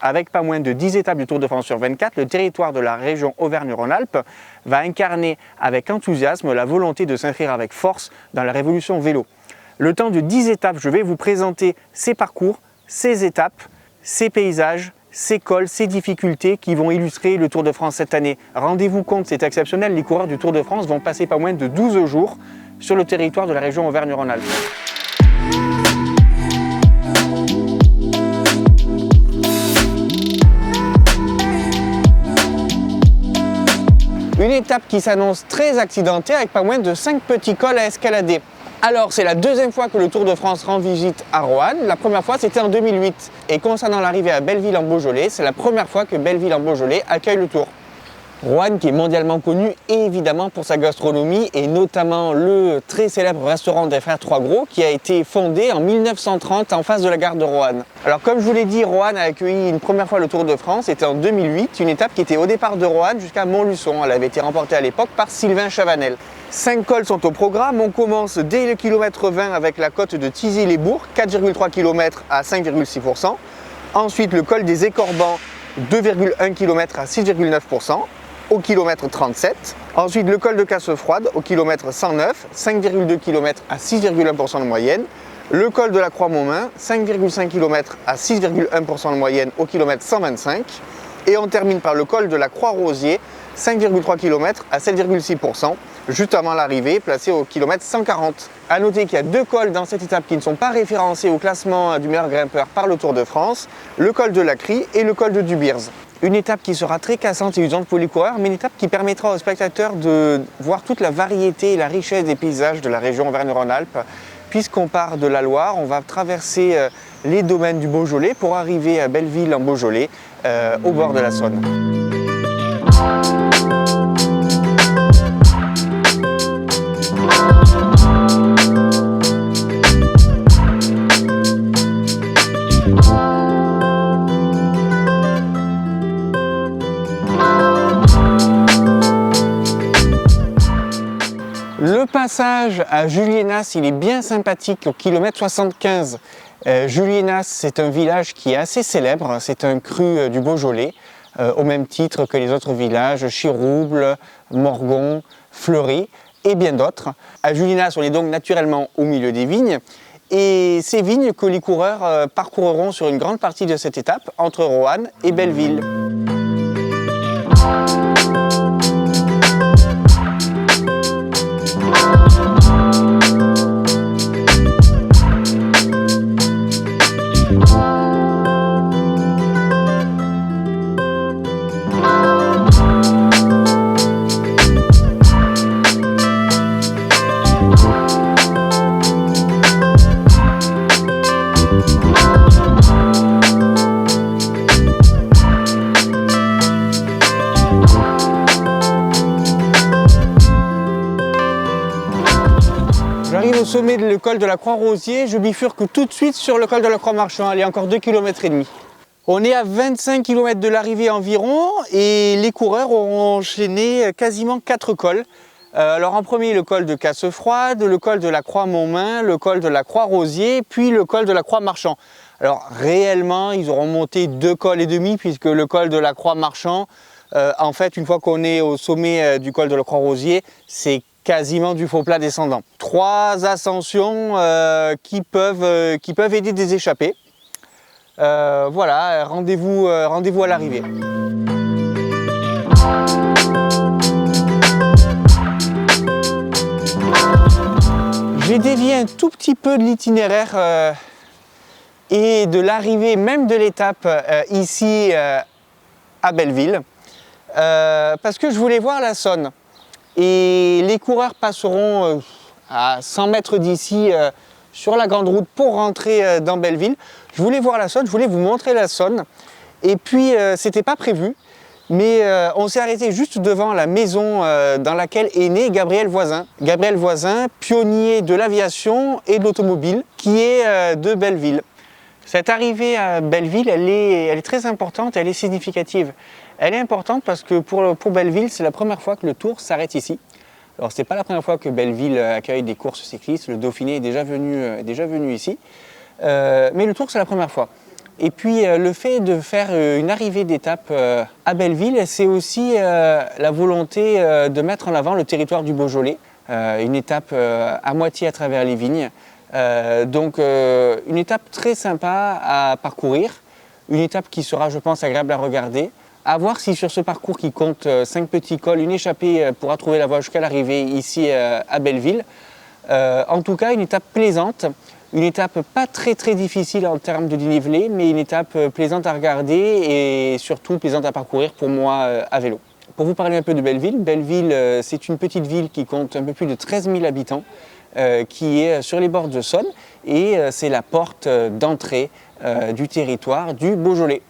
Avec pas moins de 10 étapes du Tour de France sur 24, le territoire de la région Auvergne-Rhône-Alpes va incarner avec enthousiasme la volonté de s'inscrire avec force dans la révolution vélo. Le temps de 10 étapes, je vais vous présenter ces parcours, ces étapes, ces paysages, ces cols, ces difficultés qui vont illustrer le Tour de France cette année. Rendez-vous compte, c'est exceptionnel, les coureurs du Tour de France vont passer pas moins de 12 jours sur le territoire de la région Auvergne-Rhône-Alpes. Une étape qui s'annonce très accidentée avec pas moins de 5 petits cols à escalader. Alors, c'est la deuxième fois que le Tour de France rend visite à Roanne. La première fois, c'était en 2008. Et concernant l'arrivée à Belleville-en-Beaujolais, c'est la première fois que Belleville-en-Beaujolais accueille le Tour. Roanne qui est mondialement connu évidemment pour sa gastronomie et notamment le très célèbre restaurant des Frères Trois Gros qui a été fondé en 1930 en face de la gare de Roanne. Alors comme je vous l'ai dit, Roanne a accueilli une première fois le Tour de France, c'était en 2008, une étape qui était au départ de Roanne jusqu'à Montluçon. Elle avait été remportée à l'époque par Sylvain Chavanel. 5 cols sont au programme, on commence dès le kilomètre 20 avec la côte de Thizy-les-Bourgs, 4,3 km à 5,6%. Ensuite le col des Écorbans, 2,1 km à 6,9%. Au kilomètre 37. Ensuite, le col de Cassefroide au kilomètre 109, 5,2 km à 6,1% de moyenne. Le col de la Croix-Montmain, 5,5 km à 6,1% de moyenne au kilomètre 125. Et on termine par le col de la Croix-Rosier, 5,3 km à 7,6%, juste avant l'arrivée, placé au kilomètre 140. A noter qu'il y a 2 cols dans cette étape qui ne sont pas référencés au classement du meilleur grimpeur par le Tour de France, le col de la Crie et le col de Dubirs. Une étape qui sera très cassante et usante pour les coureurs, mais une étape qui permettra aux spectateurs de voir toute la variété et la richesse des paysages de la région Auvergne-Rhône-Alpes. Puisqu'on part de la Loire, on va traverser les domaines du Beaujolais pour arriver à Belleville-en-Beaujolais, au bord de la Saône. Le passage à Juliénas, il est bien sympathique au kilomètre 75. Juliénas, c'est un village qui est assez célèbre, c'est un cru du Beaujolais, au même titre que les autres villages, Chirouble, Morgon, Fleury et bien d'autres. À Juliénas, on est donc naturellement au milieu des vignes, et ces vignes que les coureurs parcourront sur une grande partie de cette étape, entre Roanne et Belleville. J'arrive au sommet du col de la Croix-Rosier, je bifurque tout de suite sur le col de la Croix-Marchand, il y a encore 2,5 km. On est à 25 km de l'arrivée environ et les coureurs auront enchaîné quasiment 4 cols. Alors en premier, le col de Cassefroide, le col de la Croix-Montmain, le col de la Croix-Rosier, puis le col de la Croix-Marchand. Alors réellement, ils auront monté 2 cols et demi puisque le col de la Croix-Marchand, en fait, une fois qu'on est au sommet du col de la Croix-Rosier, c'est quasiment du faux plat descendant. 3 ascensions qui peuvent aider des échappées. Voilà, rendez-vous à l'arrivée. J'ai dévié un tout petit peu de l'itinéraire et de l'arrivée même de l'étape ici à Belleville parce que je voulais voir la Saône. Et les coureurs passeront à 100 mètres d'ici sur la grande route pour rentrer dans Belleville. Je voulais voir la Saône, je voulais vous montrer la Saône. Et puis, c'était pas prévu, mais on s'est arrêté juste devant la maison dans laquelle est né Gabriel Voisin. Gabriel Voisin, pionnier de l'aviation et de l'automobile, qui est de Belleville. Cette arrivée à Belleville, elle est très importante, elle est significative. Elle est importante parce que pour Belleville, c'est la première fois que le Tour s'arrête ici. Alors, ce n'est pas la première fois que Belleville accueille des courses cyclistes, le Dauphiné est déjà venu ici. Mais le Tour, c'est la première fois. Et puis le fait de faire une arrivée d'étape à Belleville, c'est aussi la volonté de mettre en avant le territoire du Beaujolais, une étape à moitié à travers les vignes. Donc une étape très sympa à parcourir, une étape qui sera, je pense, agréable à regarder. À voir si sur ce parcours qui compte 5 petits cols, une échappée pourra trouver la voie jusqu'à l'arrivée ici à Belleville. En tout cas, une étape plaisante, une étape pas très difficile en termes de dénivelé, mais une étape plaisante à regarder et surtout plaisante à parcourir pour moi à vélo. Pour vous parler un peu de Belleville, Belleville c'est une petite ville qui compte un peu plus de 13 000 habitants, qui est sur les bords de Saône et c'est la porte d'entrée du territoire du Beaujolais.